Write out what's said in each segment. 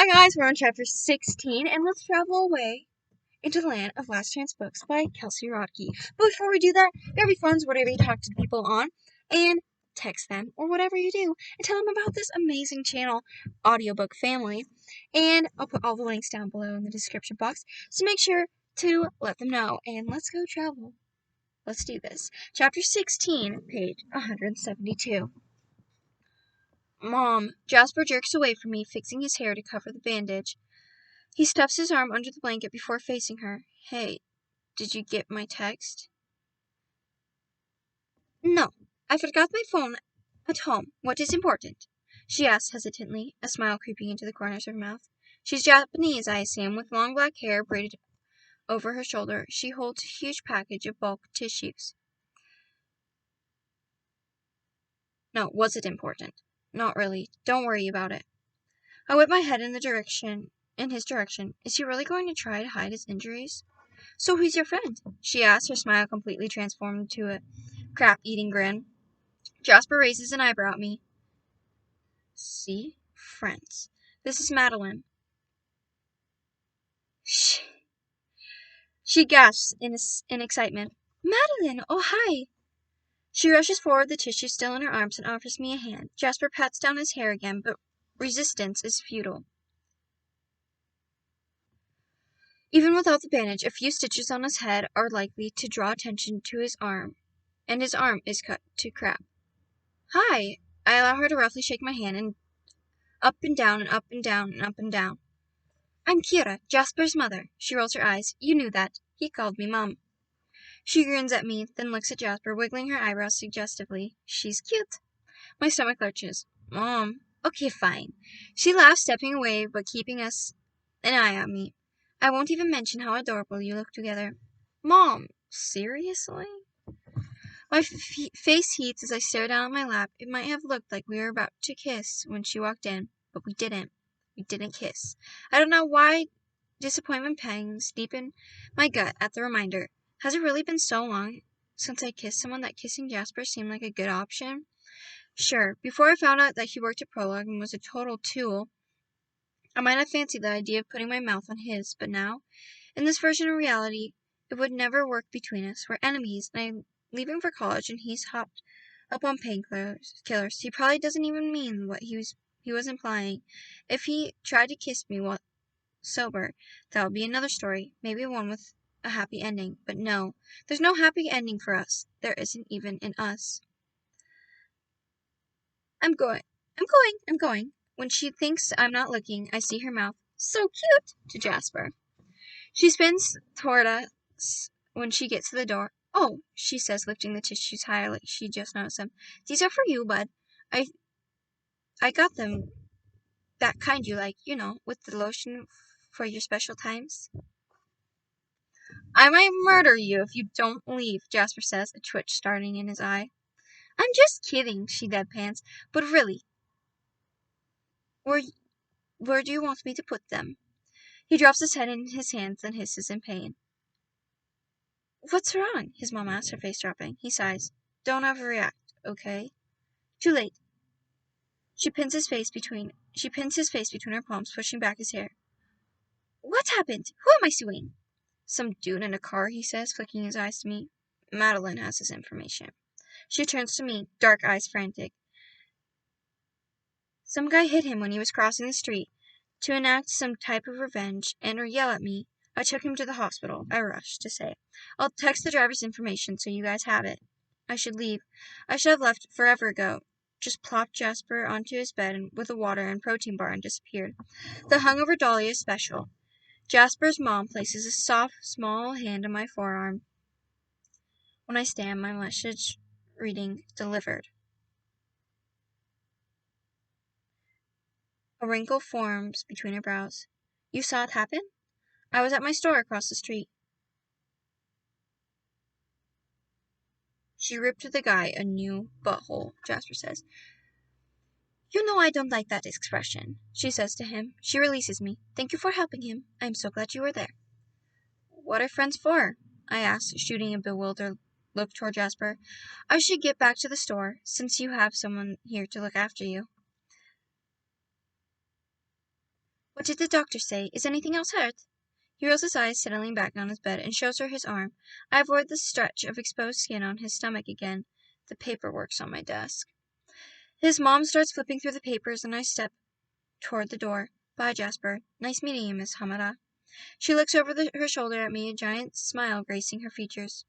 Hi guys, we're on chapter 16, and let's travel away into the land of Last Chance Books by Kelsey Rodkey. But before we do that, it'll be fun, whatever you talk to people on, and text them, or whatever you do, and tell them about this amazing channel, audiobook family, and I'll put all the links down below in the description box, so make sure to let them know, and let's go travel. Let's do this. Chapter 16, page 172. Mom, Jasper jerks away from me, fixing his hair to cover the bandage. He stuffs his arm under the blanket before facing her. Hey, did you get my text? No, I forgot my phone at home. What is important? She asked hesitantly, a smile creeping into the corners of her mouth. She's Japanese, I assume, with long black hair braided over her shoulder. She holds a huge package of bulk tissues. No, was it important? Not really. Don't worry about it. I whip my head in his direction. Is he really going to try to hide his injuries? So who's your friend? She asked, her smile completely transformed into a crap-eating grin. Jasper raises an eyebrow at me. See? Friends. This is Madeline. Shh. She gasps in excitement. Madeline! Oh, hi! She rushes forward, the tissue still in her arms, and offers me a hand. Jasper pats down his hair again, but resistance is futile. Even without the bandage, a few stitches on his head are likely to draw attention to his arm, and his arm is cut to crap. Hi! I allow her to roughly shake my hand, and up and down and up and down and up and down. I'm Kira, Jasper's mother. She rolls her eyes. You knew that. He called me Mom. She grins at me, then looks at Jasper, wiggling her eyebrows suggestively. She's cute. My stomach lurches. Mom. Okay, fine. She laughs, stepping away, but keeping an eye on me. I won't even mention how adorable you look together. Mom. Seriously? My face heats as I stare down at my lap. It might have looked like we were about to kiss when she walked in, but we didn't. We didn't kiss. I don't know why disappointment pangs deepen my gut at the reminder. Has it really been so long since I kissed someone that kissing Jasper seemed like a good option? Sure, before I found out that he worked at Prologue and was a total tool, I might have fancied the idea of putting my mouth on his, but now, in this version of reality, it would never work between us. We're enemies, and I'm leaving for college, and he's hopped up on painkillers. He probably doesn't even mean what he was implying. If he tried to kiss me while sober, that would be another story, maybe one with a happy ending. But no, there's no happy ending for us. There isn't even in us. I'm going. When she thinks I'm not looking, I see her mouth. So cute, to Jasper. She spins toward us when she gets to the door. Oh, she says, lifting the tissues higher like she just noticed them. These are for you, bud. I got them. That kind you like, with the lotion for your special times. I might murder you if you don't leave, Jasper says, a twitch starting in his eye. I'm just kidding, she deadpans. But really, where do you want me to put them? He drops his head in his hands and hisses in pain. What's wrong? His mom asks, her face dropping. He sighs. Don't overreact, okay? Too late. She pins his face between her palms, pushing back his hair. What happened? Who am I suing? Some dude in a car, he says, flicking his eyes to me. Madeline has his information. She turns to me, dark eyes frantic. Some guy hit him when he was crossing the street. To enact some type of revenge and/or yell at me, I took him to the hospital. I rushed to say, I'll text the driver's information so you guys have it. I should leave. I should have left forever ago. Just plopped Jasper onto his bed with a water and protein bar and disappeared. The hungover dolly is special. Jasper's mom places a soft, small hand on my forearm. When I stand, my message reading delivered. A wrinkle forms between her brows. You saw it happen? I was at my store across the street. She ripped the guy a new butthole, Jasper says. You know I don't like that expression, she says to him. She releases me. Thank you for helping him. I am so glad you were there. What are friends for? I asked, shooting a bewildered look toward Jasper. I should get back to the store, since you have someone here to look after you. What did the doctor say? Is anything else hurt? He rolls his eyes, settling back on his bed, and shows her his arm. I avoid the stretch of exposed skin on his stomach again. The paperwork's on my desk. His mom starts flipping through the papers, and I step toward the door. Bye, Jasper. Nice meeting you, Miss Hamada. She looks over her shoulder at me, a giant smile gracing her features.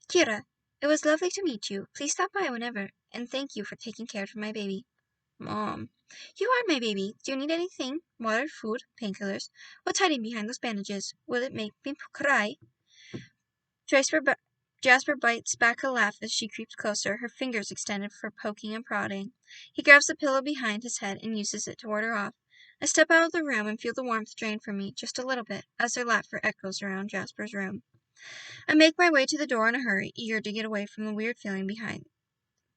Kira, it was lovely to meet you. Please stop by whenever, and thank you for taking care of my baby. Mom. You are my baby. Do you need anything? Water, food, painkillers? What's hiding behind those bandages? Will it make me cry? Jasper bites back a laugh as she creeps closer, her fingers extended for poking and prodding. He grabs the pillow behind his head and uses it to ward her off. I step out of the room and feel the warmth drain from me, just a little bit, as their laughter echoes around Jasper's room. I make my way to the door in a hurry, eager to get away from the weird feeling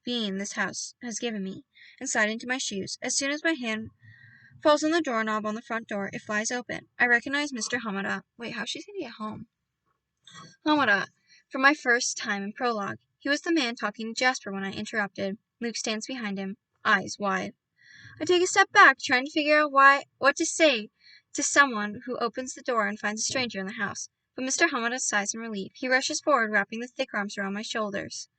being this house has given me, and slide into my shoes. As soon as my hand falls on the doorknob on the front door, it flies open. I recognize Mr. Hamada. Wait, how's she gonna get home? Hamada, for my first time in prologue. He was the man talking to Jasper when I interrupted. Luke stands behind him, eyes wide. I take a step back, trying to figure out what to say to someone who opens the door and finds a stranger in the house. But Mr. Hamada sighs in relief. He rushes forward, wrapping the thick arms around my shoulders.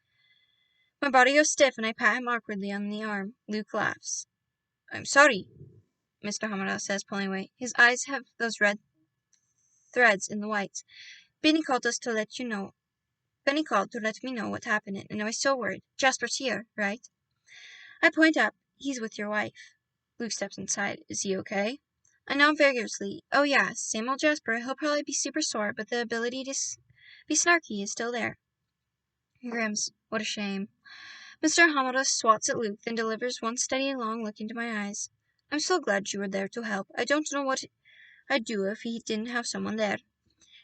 My body goes stiff, and I pat him awkwardly on the arm. Luke laughs. I'm sorry, Mr. Hamada says, pulling away. His eyes have those red threads in the whites. Benny called to let me know what happened, and I was so worried. Jasper's here, right? I point up. He's with your wife. Luke steps inside. Is he okay? I nod vigorously. Oh yeah, same old Jasper. He'll probably be super sore, but the ability to be snarky is still there. He grins. What a shame. Mr. Hamada swats at Luke, then delivers one steady, long look into my eyes. I'm so glad you were there to help. I don't know what I'd do if he didn't have someone there.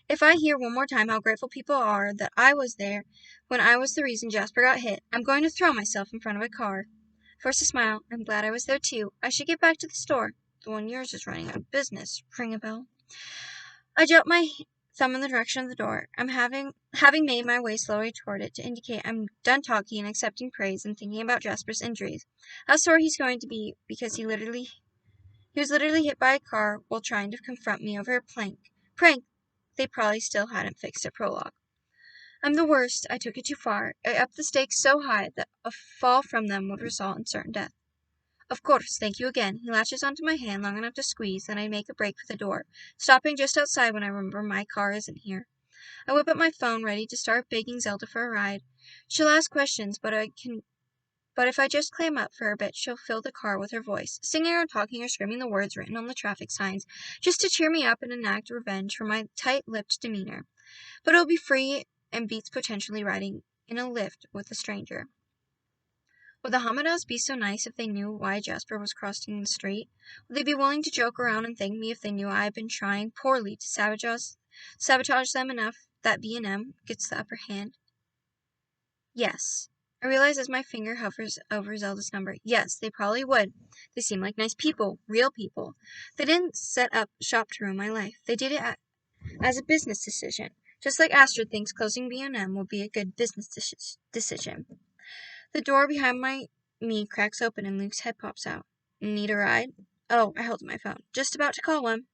If I hear one more time how grateful people are that I was there when I was the reason Jasper got hit, I'm going to throw myself in front of a car. Forced a smile. I'm glad I was there too. I should get back to the store. The one yours is running out of business. Ring a bell. I jot my thumb in the direction of the door. I'm having made my way slowly toward it to indicate I'm done talking and accepting praise and thinking about Jasper's injuries. How sore he's going to be because he was literally hit by a car while trying to confront me over a prank they probably still hadn't fixed at prologue. I'm the worst. I took it too far. I upped the stakes so high that a fall from them would result in certain death. Of course, thank you again. He latches onto my hand long enough to squeeze, then I make a break for the door, stopping just outside when I remember my car isn't here. I whip up my phone, ready to start begging Zelda for a ride. She'll ask questions, but if I just clam up for a bit, she'll fill the car with her voice, singing or talking or screaming the words written on the traffic signs, just to cheer me up and enact revenge for my tight-lipped demeanor. But it'll be free and beats potentially riding in a lift with a stranger. Would the Hamadas be so nice if they knew why Jasper was crossing the street? Would they be willing to joke around and thank me if they knew I had been trying poorly to sabotage them enough that B&M gets the upper hand? Yes. I realize as my finger hovers over Zelda's number. Yes, they probably would. They seem like nice people, real people. They didn't set up shop to ruin my life. They did it as a business decision. Just like Astrid thinks closing B&M will be a good business decision. The door behind me cracks open and Luke's head pops out. Need a ride? Oh, I held my phone. Just about to call one.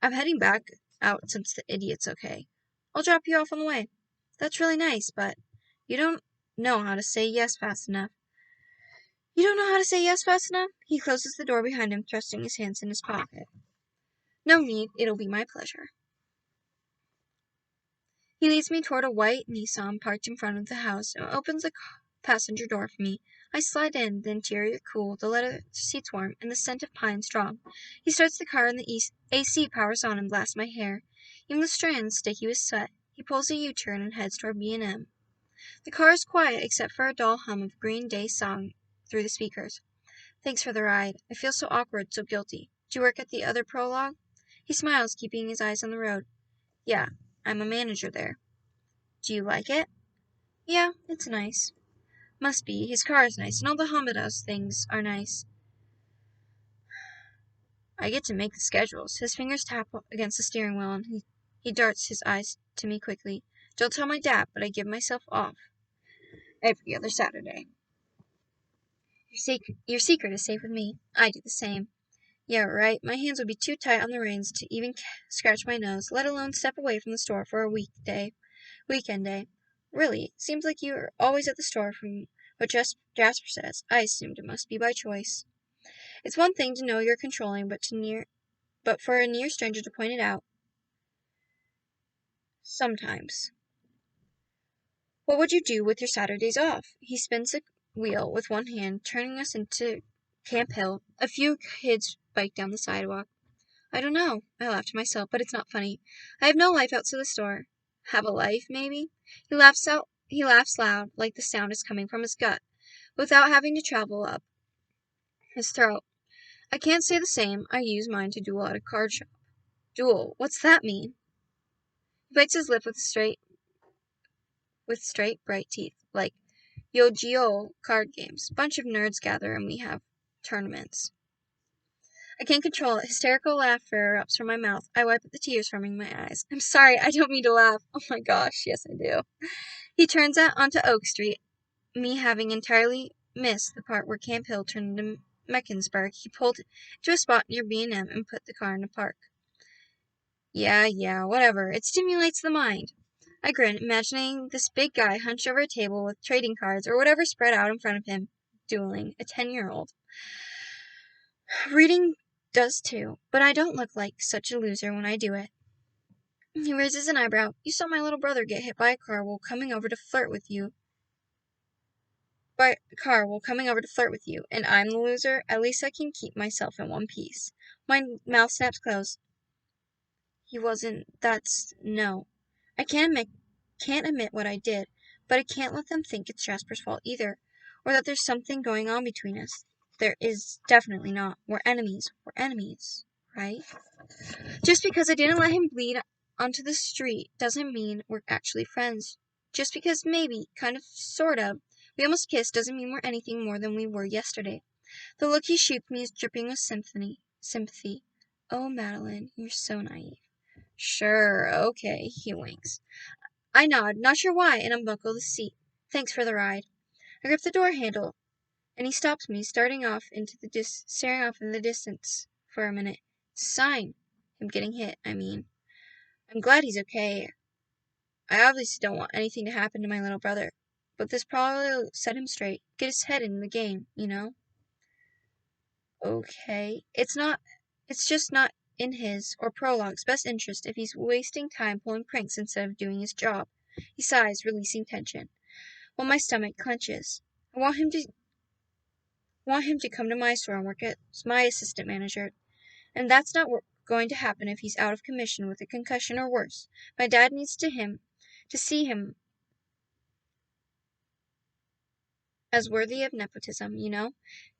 I'm heading back out since the idiot's okay. I'll drop you off on the way. That's really nice, but you don't know how to say yes fast enough. You don't know how to say yes fast enough? He closes the door behind him, thrusting his hands in his pocket. No need. It'll be my pleasure. He leads me toward a white Nissan parked in front of the house and opens the passenger door for me. I slide in, the interior cool, the leather seats warm, and the scent of pine strong. He starts the car and the AC powers on and blasts my hair. Even the strands sticky with sweat. He pulls a U-turn and heads toward B&M. The car is quiet except for a dull hum of Green Day song through the speakers. Thanks for the ride. I feel so awkward, so guilty. Do you work at the other prologue? He smiles, keeping his eyes on the road. Yeah, I'm a manager there. Do you like it? Yeah, it's nice. Must be. His car is nice, and all the Hamadas things are nice. I get to make the schedules. His fingers tap against the steering wheel, and he darts his eyes to me quickly. Don't tell my dad, but I give myself off every other Saturday. Your secret is safe with me. I do the same. Yeah, right. My hands would be too tight on the reins to even scratch my nose, let alone step away from the store for a weekend day. Really, seems like you're always at the store from what Jasper says. I assumed it must be by choice. It's one thing to know you're controlling, but for a near stranger to point it out, sometimes. What would you do with your Saturdays off? He spins the wheel with one hand, turning us into Camp Hill. A few kids bike down the sidewalk. I don't know. I laugh to myself, but it's not funny. I have no life outside the store. Have a life, maybe? He laughs loud, like the sound is coming from his gut, without having to travel up his throat. I can't say the same. I use mine to duel at a card shop. Duel? What's that mean? He bites his lip with straight, bright teeth, like Yu-Gi-Oh card games. Bunch of nerds gather and we have tournaments. I can't control it. Hysterical laughter erupts from my mouth. I wipe at the tears from my eyes. I'm sorry, I don't mean to laugh. Oh my gosh, yes I do. He turns out onto Oak Street, me having entirely missed the part where Camp Hill turned into Meckensburg. He pulled to a spot near B&M and put the car in the park. Yeah, whatever. It stimulates the mind. I grin, imagining this big guy hunched over a table with trading cards or whatever spread out in front of him, dueling a 10-year-old. Reading does too, but I don't look like such a loser when I do it. He raises an eyebrow. You saw my little brother get hit by a car while coming over to flirt with you. And I'm the loser? At least I can keep myself in one piece. My mouth snaps closed. He wasn't. No. I can't admit what I did, but I can't let them think it's Jasper's fault either, or that there's something going on between us. There is definitely not. We're enemies. Right? Just because I didn't let him bleed onto the street doesn't mean we're actually friends. Just because maybe, kind of, sort of, we almost kissed doesn't mean we're anything more than we were yesterday. The look he shoots me is dripping with sympathy. Oh, Madeline, you're so naive. Sure, okay, he winks. I nod, not sure why, and unbuckle the seat. Thanks for the ride. I grip the door handle, and he stops me, staring off in the distance for a minute. It's a sign. Him getting hit, I mean. I'm glad he's okay. I obviously don't want anything to happen to my little brother, but this probably will set him straight, get his head in the game, you know? Okay. It's just not in his, or Prologue's, best interest if he's wasting time pulling pranks instead of doing his job. He sighs, releasing tension, while my stomach clenches. I want him to come to my store and work as my assistant manager, and that's not going to happen if he's out of commission with a concussion or worse. My dad needs to see him as worthy of nepotism, you know?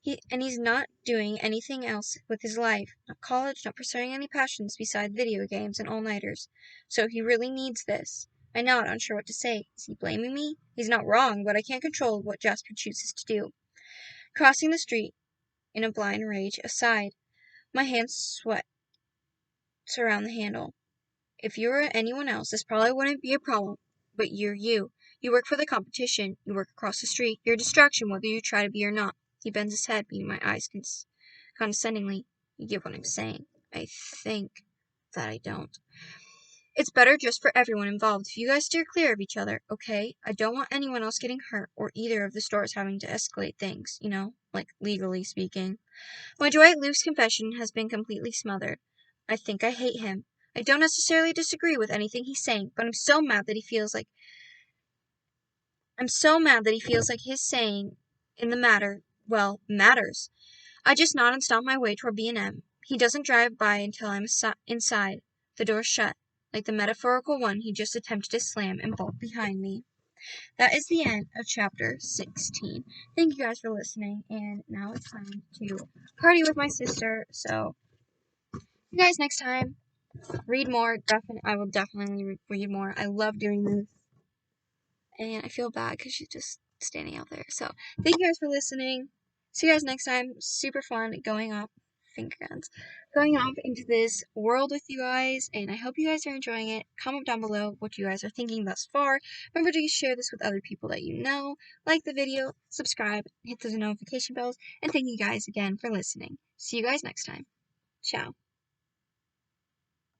He's not doing anything else with his life. Not college, not pursuing any passions beside video games and all-nighters. So he really needs this. I nod, unsure what to say. Is he blaming me? He's not wrong, but I can't control what Jasper chooses to do. Crossing the street in a blind rage, aside, my hands sweat around the handle. If you were anyone else, this probably wouldn't be a problem. But you're you. You work for the competition. You work across the street. You're a distraction whether you try to be or not. He bends his head, meeting my eyes condescendingly. You get what I'm saying. I think that I don't. It's better just for everyone involved if you guys steer clear of each other, okay? I don't want anyone else getting hurt or either of the stores having to escalate things, you know? Like, legally speaking. My joy at Luke's confession has been completely smothered. I think I hate him. I don't necessarily disagree with anything he's saying, but I'm so mad that he feels like his saying in the matter, well, matters. I just nod and stomp my way toward B&M. He doesn't drive by until I'm inside, the door shut, like the metaphorical one he just attempted to slam and bolt behind me. That is the end of chapter 16. Thank you guys for listening, and now it's time to party with my sister, so see you guys next time. Read more. I will definitely read more. I love doing this. And I feel bad because she's just standing out there. So, thank you guys for listening. See you guys next time. Super fun going off into this world with you guys. And I hope you guys are enjoying it. Comment down below what you guys are thinking thus far. Remember to share this with other people that you know. Like the video, subscribe, hit those notification bells. And thank you guys again for listening. See you guys next time. Ciao.